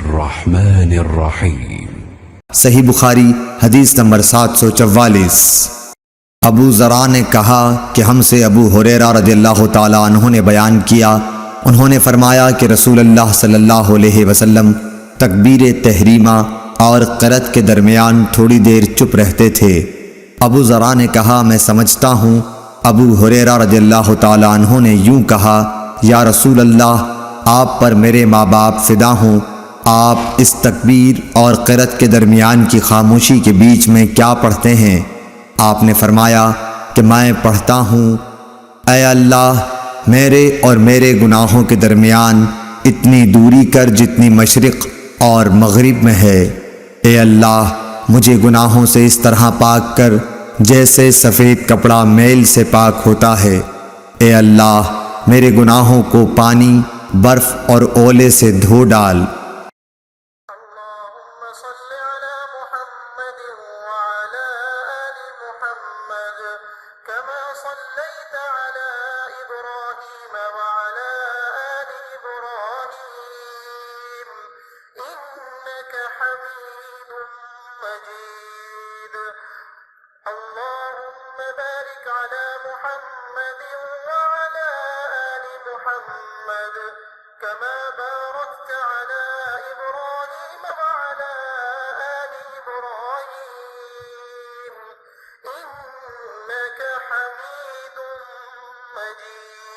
الرحمن الرحیم۔ صحیح بخاری حدیث نمبر 744۔ ابو ذرا نے کہا کہ ہم سے ابو ہریرہ رضی اللہ تعالیٰ عنہ نے بیان کیا، انہوں نے فرمایا کہ رسول اللہ صلی اللہ علیہ وسلم تکبیر تحریمہ اور قرأت کے درمیان تھوڑی دیر چپ رہتے تھے۔ ابو ذرا نے کہا میں سمجھتا ہوں ابو ہریرہ رضی اللہ تعالیٰ عنہ نے یوں کہا، یا رسول اللہ، آپ پر میرے ماں باپ فدا ہوں، آپ اس تکبیر اور قرأت کے درمیان کی خاموشی کے بیچ میں کیا پڑھتے ہیں؟ آپ نے فرمایا کہ میں پڑھتا ہوں، اے اللہ میرے اور میرے گناہوں کے درمیان اتنی دوری کر جتنی مشرق اور مغرب میں ہے۔ اے اللہ مجھے گناہوں سے اس طرح پاک کر جیسے سفید کپڑا میل سے پاک ہوتا ہے۔ اے اللہ میرے گناہوں کو پانی، برف اور اولے سے دھو ڈال۔ اللهم صل على محمد وعلى آل محمد كما صليت على إبراهيم وعلى آل إبراهيم إنك حميد مجيد اللهم بارك على محمد وعلى آل محمد كما باركت على إبراهيم وعلى آل إبراهيم إنك حميد مجيد